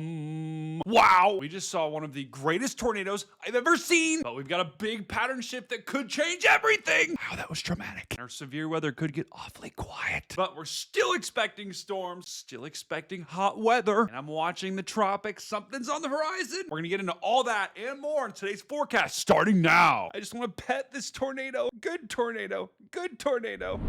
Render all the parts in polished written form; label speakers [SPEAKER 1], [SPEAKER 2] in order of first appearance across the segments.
[SPEAKER 1] Wow, we just saw one of the greatest tornadoes I've ever seen, but we've got a big pattern shift that could change everything. Wow, that was dramatic. Our severe weather could get awfully quiet, but we're still expecting storms, still expecting hot weather, and I'm watching the tropics. Something's on the horizon. We're gonna get into all that and more in today's forecast starting now. I just want to pet this tornado. Good tornado, good tornado.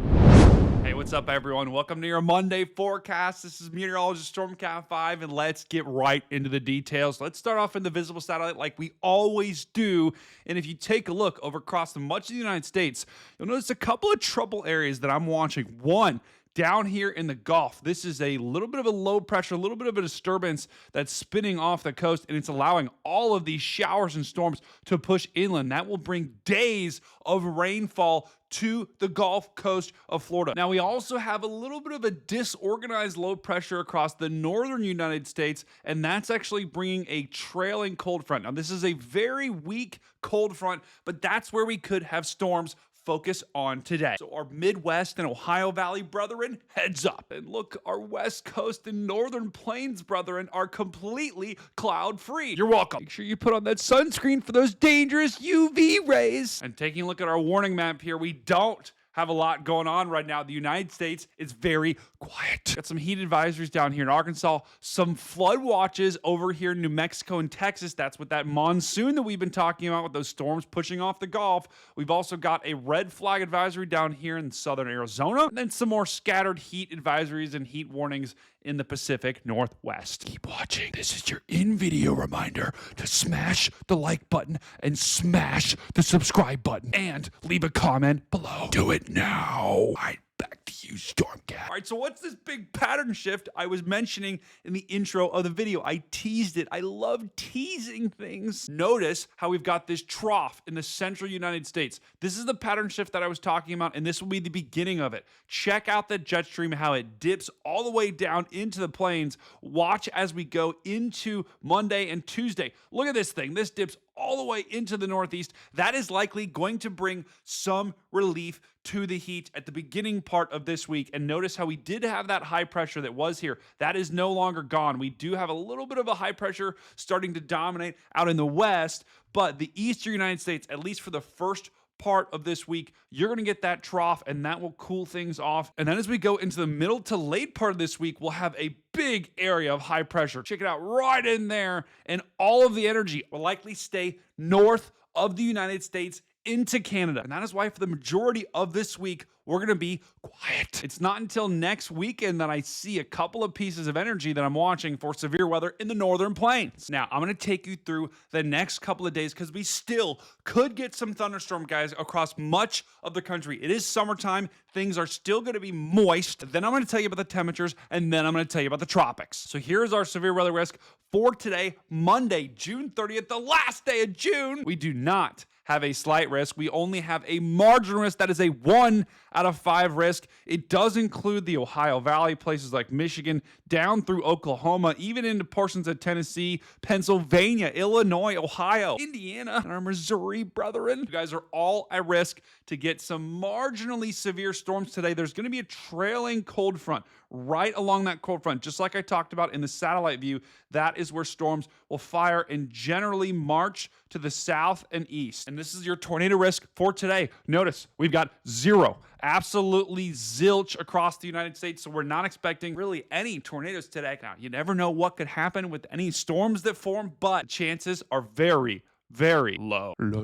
[SPEAKER 1] Hey, what's up, everyone? Welcome to your Monday forecast. This is meteorologist Stormcat 5, and let's get right into the details. Let's start off in the visible satellite like we always do. And if you take a look over across much of the United States, you'll notice a couple of trouble areas that I'm watching. One, down here in the Gulf, this is a little bit of a low pressure, a little bit of a disturbance that's spinning off the coast, and it's allowing all of these showers and storms to push inland. That will bring days of rainfall to the Gulf Coast of Florida. Now, we also have a little bit of a disorganized low pressure across the northern United States, and that's actually bringing a trailing cold front. Now, this is a very weak cold front, but that's where we could have storms focus on today. So our Midwest and Ohio Valley brethren, heads up. And look, our West Coast and Northern Plains brethren are completely cloud-free. You're welcome. Make sure you put on that sunscreen for those dangerous UV rays. And taking a look at our warning map here, we don't have a lot going on right now. The United States is very quiet. Got some heat advisories down here in Arkansas, some flood watches over here in New Mexico and Texas. That's with that monsoon that we've been talking about with those storms pushing off the Gulf. We've also got a red flag advisory down here in southern Arizona, and then some more scattered heat advisories and heat warnings in the Pacific Northwest. Keep watching. This is your in-video reminder to smash the like button and smash the subscribe button and leave a comment below. Do it now. All right, back to you, Stormcat. All right, so what's this big pattern shift I was mentioning in the intro of the video? I teased it. I love teasing things. Notice how we've got this trough in the central United States. This is the pattern shift that I was talking about, and this will be the beginning of it. Check out the jet stream, how it dips all the way down into the plains. Watch as we go into Monday and Tuesday. Look at this thing. This dips all the way into the northeast. That is likely going to bring some relief to the heat at the beginning part of this week. And notice how we did have that high pressure that was here. That is no longer gone. We do have a little bit of a high pressure starting to dominate out in the west, but the eastern United States, at least for the first part of this week, you're going to get that trough, and that will cool things off. And then as we go into the middle to late part of this week, we'll have a big area of high pressure. Check it out right in there, and all of the energy will likely stay north of the United States into Canada. And that is why for the majority of this week, we're going to be quiet. It's not until next weekend that I see a couple of pieces of energy that I'm watching for severe weather in the northern plains. Now, I'm going to take you through the next couple of days because we still could get some thunderstorm, guys, across much of the country. It is summertime. Things are still going to be moist. Then I'm going to tell you about the temperatures, and then I'm going to tell you about the tropics. So here's our severe weather risk for today, Monday, June 30th, the last day of June. We do not have a slight risk. We only have a marginal risk. That is a 1 out of 5 risk. It does include the Ohio Valley, places like Michigan, down through Oklahoma, even into portions of Tennessee, Pennsylvania, Illinois, Ohio, Indiana, and our Missouri brethren. You guys are all at risk to get some marginally severe storms today. There's going to be a trailing cold front right along that cold front, just like I talked about in the satellite view. That is where storms will fire and generally march to the south and east. And this is your tornado risk for today. Notice we've got 0, absolutely zilch across the United States. So we're not expecting really any tornadoes today. Now, you never know what could happen with any storms that form, but chances are very, very low. And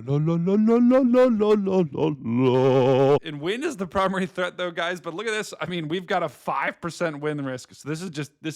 [SPEAKER 1] wind is the primary threat though, guys. But look at this. I mean, we've got a 5% wind risk. So this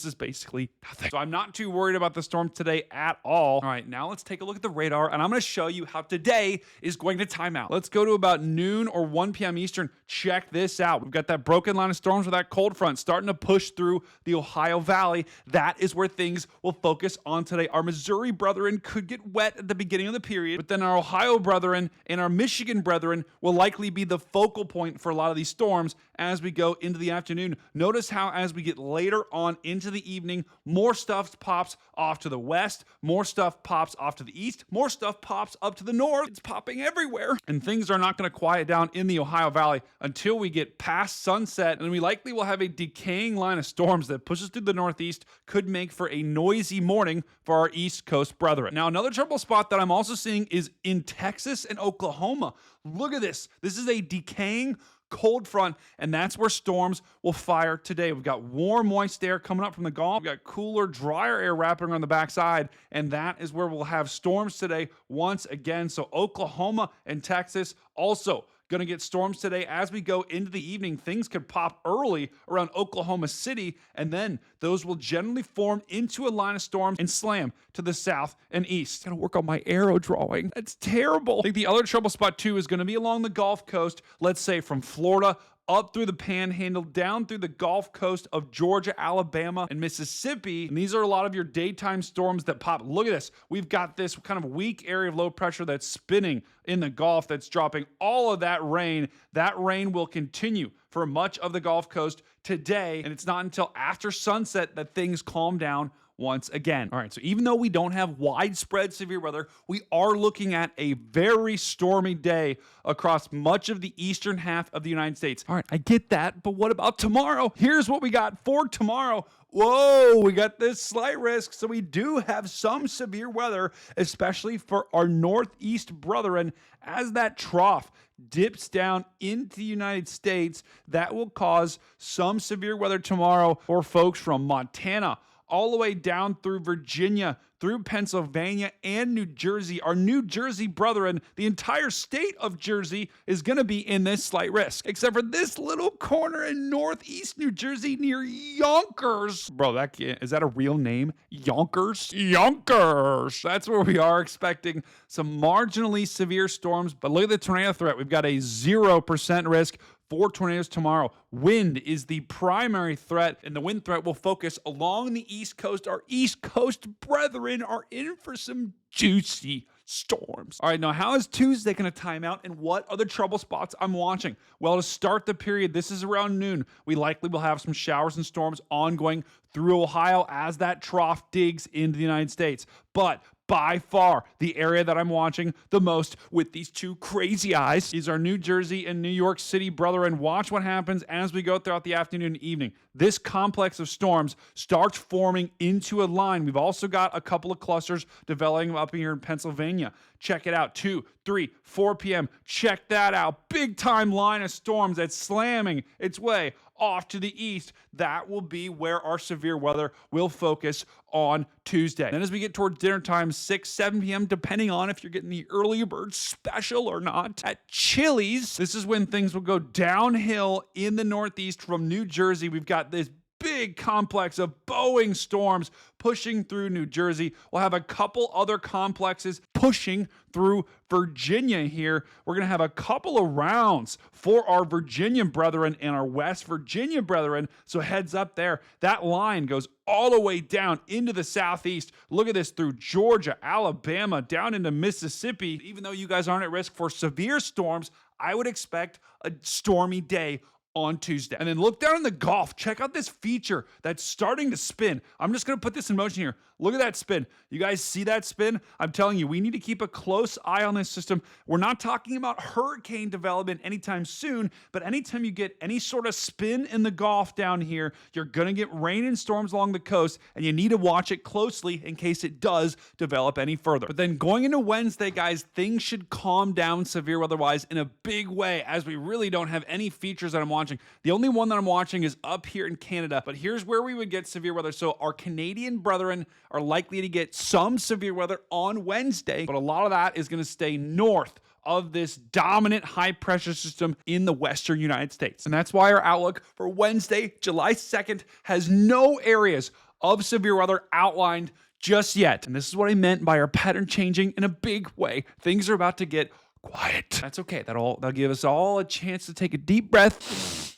[SPEAKER 1] is basically nothing. So I'm not too worried about the storm today at all. All right, now let's take a look at the radar, and I'm going to show you how today is going to time out. Let's go to about noon or 1 p.m. Eastern. Check this out. We've got that broken line of storms with that cold front starting to push through the Ohio Valley. That is where things will focus on today. Our Missouri brethren could get wet at the beginning of the period, but then our Ohio brethren and our Michigan brethren will likely be the focal point for a lot of these storms, as we go into the afternoon. Notice how as we get later on into the evening, more stuff pops off to the west, more stuff pops off to the east, more stuff pops up to the north. It's popping everywhere. And things are not going to quiet down in the Ohio Valley until we get past sunset, and we likely will have a decaying line of storms that pushes through the northeast, could make for a noisy morning for our East Coast brethren. Now, another trouble spot that I'm also seeing is in Texas and Oklahoma. Look at this. This is a decaying cold front, and that's where storms will fire today. We've got warm, moist air coming up from the Gulf. We've got cooler, drier air wrapping around the backside, and that is where we'll have storms today once again. So Oklahoma and Texas also going to get storms today. As we go into the evening, things could pop early around Oklahoma City, and then those will generally form into a line of storms and slam to the south and east. Gotta work on my arrow drawing. That's terrible. I think the other trouble spot too is going to be along the Gulf Coast, let's say from Florida up through the Panhandle, down through the Gulf Coast of Georgia, Alabama, and Mississippi. And these are a lot of your daytime storms that pop. Look at this. We've got this kind of weak area of low pressure that's spinning in the Gulf that's dropping all of that rain. That rain will continue for much of the Gulf Coast today, and it's not until after sunset that things calm down once again. All right, so even though we don't have widespread severe weather, we are looking at a very stormy day across much of the eastern half of the United States. All right, I get that, but what about tomorrow? Here's what we got for tomorrow. Whoa, we got this slight risk. So we do have some severe weather, especially for our northeast brethren, as that trough dips down into the United States. That will cause some severe weather tomorrow for folks from Montana all the way down through Virginia, through Pennsylvania and New Jersey. Our New Jersey brethren, the entire state of Jersey is going to be in this slight risk, except for this little corner in northeast New Jersey near Yonkers. Bro, is that a real name? Yonkers? Yonkers! That's where we are expecting some marginally severe storms. But look at the tornado threat. We've got a 0% risk for tornadoes tomorrow. Wind is the primary threat, and the wind threat will focus along the East Coast. Our East Coast brethren are in for some juicy storms. All right, now how is Tuesday going to time out, and what are the trouble spots I'm watching? Well, to start the period, this is around noon. We likely will have some showers and storms ongoing through Ohio as that trough digs into the United States. But by far, the area that I'm watching the most with these two crazy eyes is our New Jersey and New York City brethren. Watch what happens as we go throughout the afternoon and evening. This complex of storms starts forming into a line. We've also got a couple of clusters developing up here in Pennsylvania. Check it out, 2, 3, 4 p.m. Check that out. Big time line of storms that's slamming its way off to the east. That will be where our severe weather will focus on Tuesday. Then as we get towards dinner time, 6, 7 p.m., depending on if you're getting the early bird special or not, at Chili's, this is when things will go downhill in the northeast from New Jersey. We've got this big complex of Boeing storms pushing through New Jersey. We'll have a couple other complexes pushing through Virginia here. We're going to have a couple of rounds for our Virginia brethren and our West Virginia brethren. So heads up there. That line goes all the way down into the southeast. Look at this through Georgia, Alabama, down into Mississippi. Even though you guys aren't at risk for severe storms, I would expect a stormy day on Tuesday. And then look down in the Gulf. Check out this feature that's starting to spin. I'm just going to put this in motion here. Look at that spin. You guys see that spin? I'm telling you, we need to keep a close eye on this system. We're not talking about hurricane development anytime soon, but anytime you get any sort of spin in the Gulf down here, you're going to get rain and storms along the coast, and you need to watch it closely in case it does develop any further. But then going into Wednesday, guys, things should calm down severe weather-wise in a big way, as we really don't have any features that I'm watching. The only one that I'm watching is up here in Canada, but here's where we would get severe weather. So our Canadian brethren are likely to get some severe weather on Wednesday, but a lot of that is going to stay north of this dominant high pressure system in the western United States. And that's why our outlook for Wednesday, July 2nd, has no areas of severe weather outlined just yet. And this is what I meant by our pattern changing in a big way. Things are about to get quiet. That's okay. That'll give us all a chance to take a deep breath.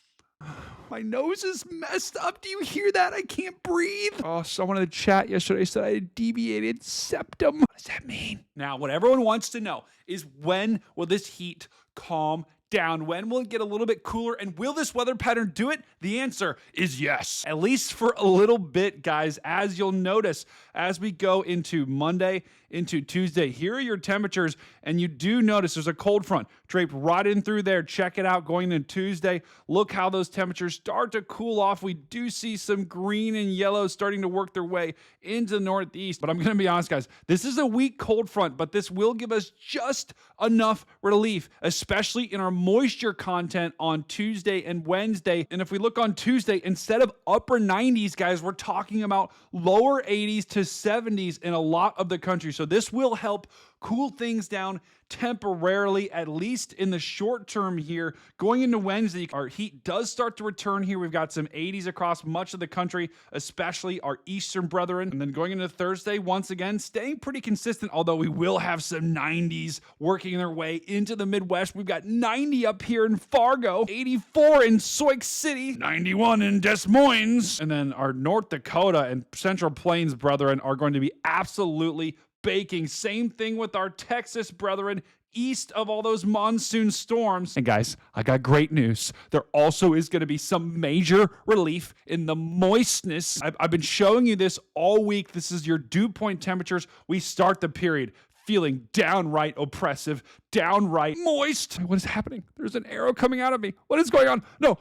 [SPEAKER 1] My nose is messed up. Do you hear that? I can't breathe. Oh, someone in the chat yesterday said I had a deviated septum. What does that mean? Now, what everyone wants to know is, when will this heat calm down? When will it get a little bit cooler? And will this weather pattern do it? The answer is yes, at least for a little bit, guys. As you'll notice, as we go into Monday, into Tuesday, here are your temperatures, and you do notice there's a cold front draped right in through there. Check it out going into Tuesday. Look how those temperatures start to cool off. We do see some green and yellow starting to work their way into the northeast. But I'm going to be honest, guys, this is a weak cold front, but this will give us just enough relief, especially in our moisture content on Tuesday and Wednesday. And if we look on Tuesday, instead of upper 90s, guys, we're talking about lower 80s to 70s in a lot of the country. So this will help cool things down temporarily, at least in the short term here. Going into Wednesday, our heat does start to return here. We've got some 80s across much of the country, especially our eastern brethren. And then going into Thursday, once again, staying pretty consistent, although we will have some 90s working their way into the Midwest. We've got 90 up here in Fargo, 84 in Sioux City, 91 in Des Moines. And then our North Dakota and Central Plains brethren are going to be absolutely baking. Same thing with our Texas brethren east of all those monsoon storms. And guys, I got great news. There also is going to be some major relief in the moistness. I've been showing you this all week. This is your dew point temperatures. We start the period feeling downright oppressive, downright moist. What is happening? There's an arrow coming out of me. What is going on? No.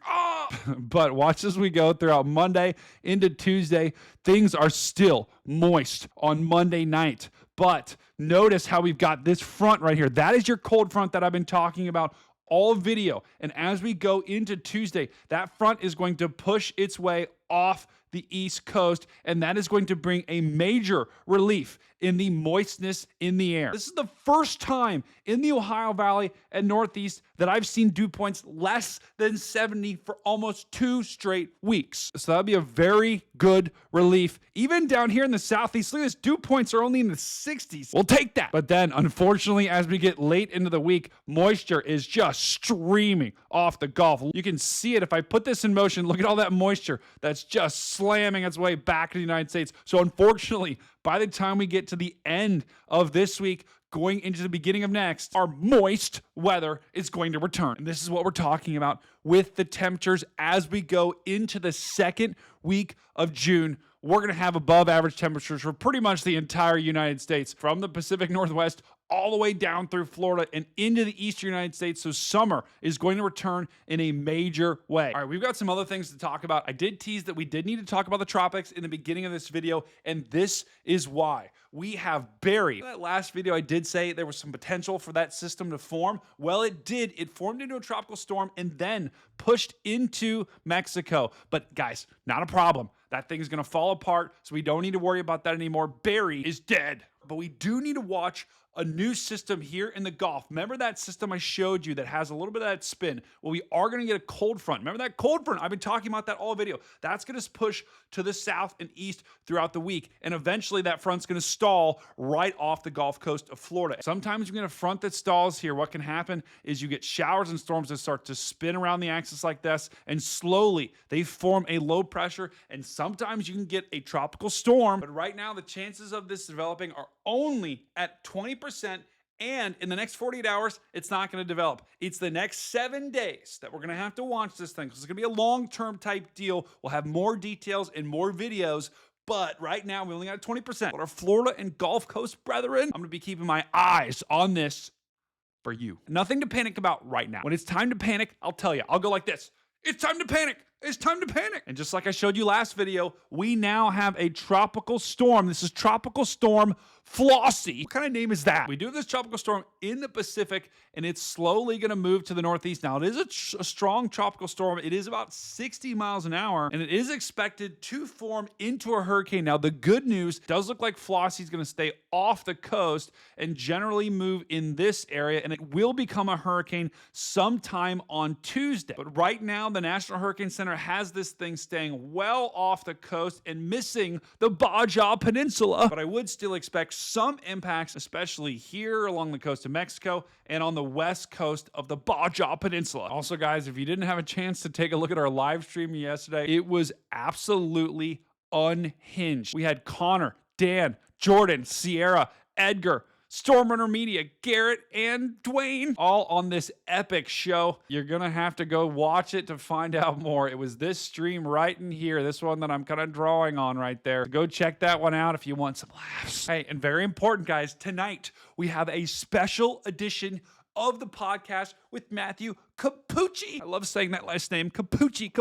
[SPEAKER 1] Ah! But watch as we go throughout Monday into Tuesday. Things are still moist on Monday night. But notice how we've got this front right here. That is your cold front that I've been talking about all video. And as we go into Tuesday, that front is going to push its way off the East Coast, and that is going to bring a major relief in the moistness in the air. This is the first time in the Ohio Valley and Northeast that I've seen dew points less than 70 for almost 2 straight weeks. So that'll be a very good relief. Even down here in the Southeast, look at this, dew points are only in the 60s. We'll take that. But then, unfortunately, as we get late into the week, moisture is just streaming off the Gulf. You can see it if I put this in motion. Look at all that moisture that's just slamming its way back to the United States. So unfortunately, by the time we get to the end of this week, going into the beginning of next, our moist weather is going to return. And this is what we're talking about with the temperatures as we go into the second week of June. We're going to have above average temperatures for pretty much the entire United States, from the Pacific Northwest all the way down through Florida and into the eastern United States. So summer is going to return in a major way. All right, we've got some other things to talk about. I did tease that we did need to talk about the tropics in the beginning of this video, and this is why. We have Barry. In that last video, I did say there was some potential for that system to form. Well, it did. It formed into a tropical storm and then pushed into Mexico. But guys, not a problem. That thing is going to fall apart, so we don't need to worry about that anymore. Barry is dead. But we do need to watch a new system here in the Gulf. Remember that system I showed you that has a little bit of that spin? Well, we are going to get a cold front. Remember that cold front? I've been talking about that all video. That's going to push to the south and east throughout the week. And eventually that front's going to stall right off the Gulf Coast of Florida. Sometimes you get a front that stalls here. What can happen is you get showers and storms that start to spin around the axis like this, and slowly they form a low pressure, and sometimes you can get a tropical storm. But right now the chances of this developing are only at 20%, and in the next 48 hours, it's not going to develop. It's the next 7 days that we're going to have to watch this thing, because it's going to be a long-term type deal. We'll have more details and more videos, but right now we only got 20%. But our Florida and Gulf Coast brethren, I'm going to be keeping my eyes on this for you. Nothing to panic about right now. When it's time to panic, I'll tell you. I'll go like this. It's time to panic. It's time to panic. And just like I showed you last video, we now have a tropical storm. This is Tropical Storm Flossie. What kind of name is that? We do have this tropical storm in the Pacific, and it's slowly going to move to the northeast. Now, it is a strong tropical storm. It is about 60 miles an hour, and it is expected to form into a hurricane. Now, the good news does look like Flossie is going to stay off the coast and generally move in this area, and it will become a hurricane sometime on Tuesday. But right now, the National Hurricane Center has this thing staying well off the coast and missing the Baja Peninsula. But I would still expect some impacts, especially here along the coast of Mexico and on the west coast of the Baja Peninsula. Also, guys, if you didn't have a chance to take a look at our live stream yesterday, it was absolutely unhinged. We had Connor, Dan, Jordan, Sierra, Edgar, Stormrunner Media, Garrett and Dwayne, all on this epic show. You're going to have to go watch it to find out more. It was this stream right in here, this one that I'm kind of drawing on right there. Go check that one out if you want some laughs. Hey, and very important, guys, tonight we have a special edition of the podcast with Matthew Capucci. I love saying that last name, Capucci.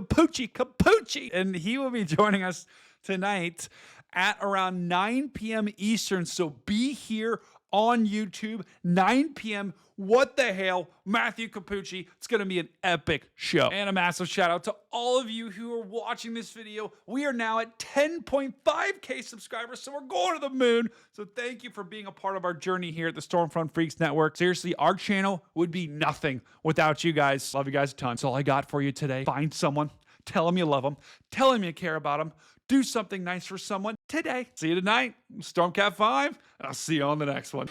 [SPEAKER 1] And he will be joining us tonight at around 9 p.m. Eastern. So be here on YouTube, 9 p.m. What the hell, Matthew Capucci. It's going to be an epic show. And a massive shout out to all of you who are watching this video. We are now at 10.5K subscribers, so we're going to the moon. So thank you for being a part of our journey here at the Stormfront Freaks Network. Seriously, our channel would be nothing without you guys. Love you guys a ton. That's all I got for you today. Find someone, tell them you love them, tell them you care about them, do something nice for someone today. See you tonight, Stormcat 5, and I'll see you on the next one.